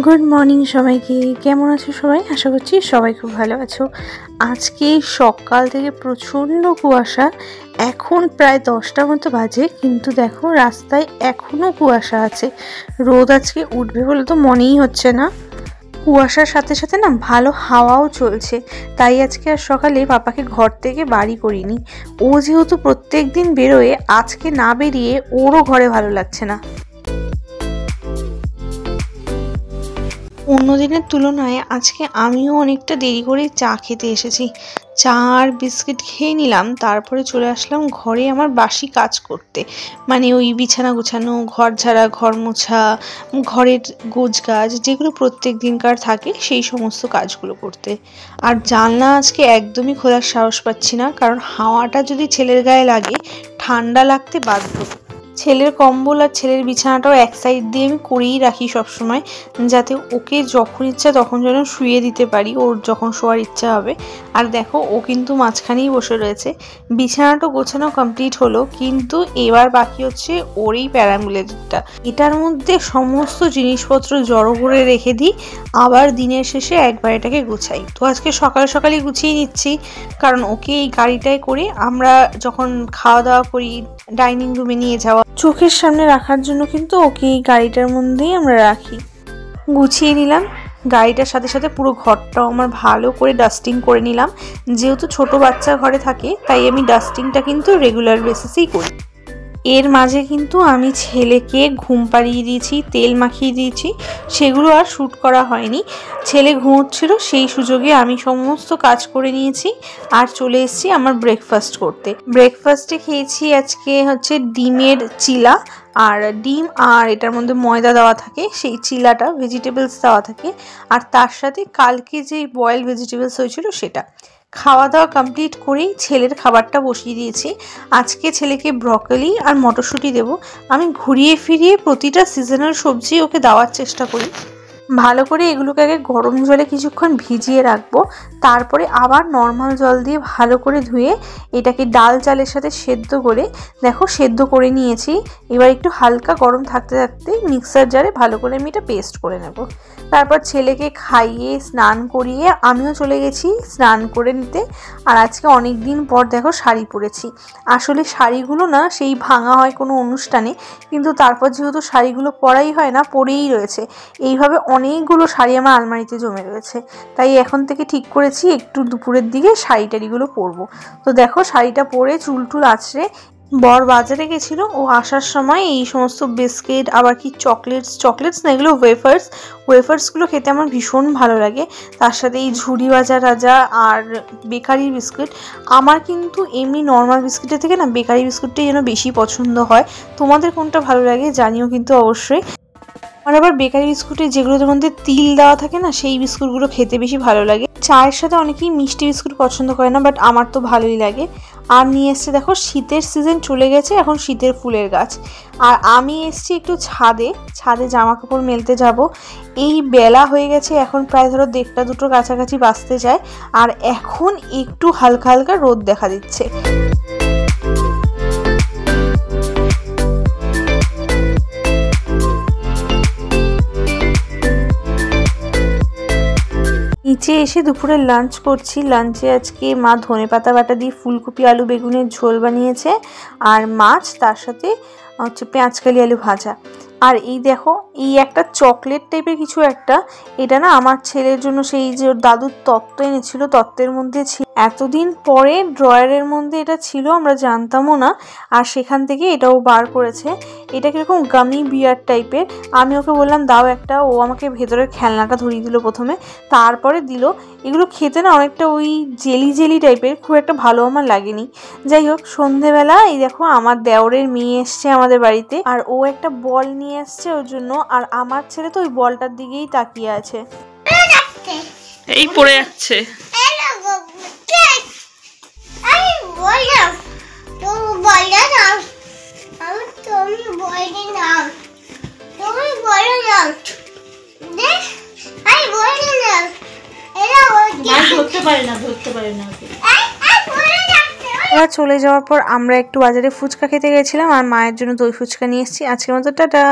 Good morning সবাইকে। কেমন আছো সবাই? আশা করছি সবাই খুব ভালো আছো। আজকে সকাল থেকে প্রচণ্ড কুয়াশা। এখন প্রায় 10টার মতো বাজে, কিন্তু দেখো রাস্তায় এখনও কুয়াশা আছে। রোদ আজকে উঠবে বলে তো মনেই হচ্ছে না। কুয়াশার সাথে সাথে না ভালো হাওয়াও চলছে, তাই আজকে আর সকালে পাপাকে ঘর থেকে বাড়ি করিনি। ও যেহেতু প্রত্যেক দিন বেরোয়, আজকে না বেরিয়ে ওরও ঘরে ভালো লাগছে না। অন্য দিনের তুলনায় আজকে আমিও অনেকটা দেরি করে চা খেতে এসেছি। চা আর বিস্কিট খেয়ে নিলাম, তারপরে চলে আসলাম ঘরে আমার বাসি কাজ করতে। মানে ওই বিছানা গুছানো, ঘর ঝাড়া, ঘর মোছা, ঘরের গোছগাছ, যেগুলো প্রত্যেক দিনকার থাকে সেই সমস্ত কাজগুলো করতে। আর জানলা আজকে একদমই খোলার সাহস পাচ্ছি না, কারণ হাওয়াটা যদি ছেলের গায়ে লাগে ঠান্ডা লাগতে বাধ্য। ছেলের কম্বল আর ছেলের বিছানাটাও এক সাইড দিয়ে আমি করেই রাখি সবসময়, যাতে ওকে যখন ইচ্ছা তখন যেন শুয়ে দিতে পারি, ওর যখন শোয়ার ইচ্ছা হবে। আর দেখো ও কিন্তু মাঝখানেই বসে রয়েছে। বিছানাটা গোছানো কমপ্লিট হলো, কিন্তু এবার বাকি হচ্ছে ওর এই প্যারামুলেটটা। এটার মধ্যে সমস্ত জিনিসপত্র জড়ো করে রেখে দিই, আবার দিনের শেষে একবার এটাকে গুছাই। তো আজকে সকাল সকালই গুছিয়ে নিচ্ছি, কারণ ওকে এই গাড়িটায় করে আমরা যখন খাওয়া দাওয়া করি ডাইনিং রুমে নিয়ে যাওয়া, চোখের সামনে রাখার জন্য কিন্তু ওকে এই গাড়িটার মধ্যেই আমরা রাখি। গুছিয়ে নিলাম গাড়িটার সাথে সাথে পুরো ঘরটাও আমার ভালো করে ডাস্টিং করে নিলাম। যেহেতু ছোট বাচ্চা ঘরে থাকে, তাই আমি ডাস্টিংটা কিন্তু রেগুলার বেসিসেই করি। এর মাঝে কিন্তু আমি ছেলেকে ঘুম পাড়িয়ে দিয়েছি, তেল মাখিয়ে দিয়েছি, সেগুলো আর শ্যুট করা হয়নি। ছেলে ঘুমোচ্ছিল, সেই সুযোগে আমি সমস্ত কাজ করে নিয়েছি আর চলে এসেছি আমার ব্রেকফাস্ট করতে। ব্রেকফাস্টে খেয়েছি আজকে হচ্ছে ডিমের চিলা, আর ডিম আর এটার মধ্যে ময়দা দেওয়া থাকে, সেই চিলাটা ভেজিটেবলস দেওয়া থাকে, আর তার সাথে কালকে যে বয়েল ভেজিটেবলস হয়েছিল সেটা। খাওয়া দাওয়া কমপ্লিট করেই ছেলের খাবারটা বসিয়ে দিয়েছি। আজকে ছেলেকে ব্রকলি আর মটরশুঁটি দেবো। আমি ঘুরিয়ে ফিরিয়ে প্রতিটা সিজনাল সবজি ওকে দেওয়ার চেষ্টা করি। ভালো করে এগুলোকে আগে গরম জলে কিছুক্ষণ ভিজিয়ে রাখবো, তারপরে আবার নর্মাল জল দিয়ে ভালো করে ধুয়ে এটাকে ডাল চালের সাথে সেদ্ধ করে, দেখো সেদ্ধ করে নিয়েছি। এবার একটু হালকা গরম থাকতে থাকতে মিক্সার জারে ভালো করে আমি এটা পেস্ট করে নেব। তারপর ছেলেকে খাইয়ে স্নান করিয়ে আমিও চলে গেছি স্নান করে নিতে। আর আজকে অনেক দিন পর দেখো শাড়ি পরেছি। আসলে শাড়িগুলো না সেই ভাঙা হয় কোনো অনুষ্ঠানে, কিন্তু তারপর যেহেতু শাড়িগুলো পরাই হয় না, পরেই রয়েছে। এইভাবে অনেকগুলো শাড়ি আমার আলমারিতে জমে রয়েছে, তাই এখন থেকে ঠিক করেছি একটু দুপুরের দিকে শাড়ি টাড়িগুলো পরবো। তো দেখো শাড়িটা পরে চুল টুল আঁচড়ে বর বাজারে গেছিলো, ও আসার সময় এই সমস্ত বিস্কিট, আবার কি চকলেটস না, এগুলো ওয়েফার্সগুলো খেতে আমার ভীষণ ভালো লাগে। তার সাথে এই ঝুড়ি ভাজা রাজা আর বেকারি বিস্কুট। আমার কিন্তু এমনি নর্মাল বিস্কুটের থেকে না বেকারি বিস্কুটটাই যেন বেশি পছন্দ হয়। তোমাদের কোনটা ভালো লাগে জানিও কিন্তু অবশ্যই। আমার আবার বেকারি বিস্কুটে যেগুলোর মধ্যে তিল দেওয়া থাকে না, সেই বিস্কুটগুলো খেতে বেশি ভালো লাগে। চায়ের সাথে অনেকেই মিষ্টি বিস্কুট পছন্দ করে না, বাট আমার তো ভালোই লাগে। আর নিয়ে এসছে দেখো শীতের সিজন চলে গেছে, এখন শীতের ফুলের গাছ। আর আমি এসছি একটু ছাদে জামা কাপড় মেলতে যাব। এই বেলা হয়ে গেছে, এখন প্রায় ধরো 1টা 2টোর কাছাকাছি বাজতে যায়, আর এখন একটু হালকা হালকা রোদ দেখা দিচ্ছে। নিচে এসে দুপুরে লাঞ্চ করছি। লাঞ্চে আজকে মা ধনেপাতা বাটা দিয়ে ফুলকপি আলু বেগুনের ঝোল বানিয়েছে, আর মাছ, তার সাথে হচ্ছে পেঁয়াজকালি আলু ভাজা। আর এই দেখো এই একটা চকলেট টাইপের কিছু একটা, এটা না আমার ছেলের জন্য সেই যে দাদুর তত্ত্ব এনেছিল, তত্ত্বের মধ্যে ছিল। এতদিন পরে ড্রয়ারের মধ্যে এটা ছিল, আমরা জানতামও না, আর সেখান থেকে এটাও বার করেছে। এটা কিরকম গামি বিয়ার টাইপের। আমি ওকে বললাম দাও একটা, ও আমাকে ভেতরের খেলনাটা ধরিয়ে দিল প্রথমে, তারপরে দিল। এগুলো খেতে না অনেকটা ওই জেলি টাইপের, খুব একটা ভালো আমার লাগেনি। যাই হোক, সন্ধেবেলা এই দেখো আমার দেওরের মেয়ে এসছে আমাদের বাড়িতে, আর ও একটা বল নিয়ে এসছে ওর জন্য। আর আমার ছেলে তো ওই বলটার দিকেই তাকিয়ে আছে, এই পড়ে যাচ্ছে। ওরা চলে যাওয়ার পর আমরা একটু বাজারে ফুচকা খেতে গেছিলাম, আর মায়ের জন্য দই ফুচকা নিয়ে এসেছি। আজকের মতো টাটা।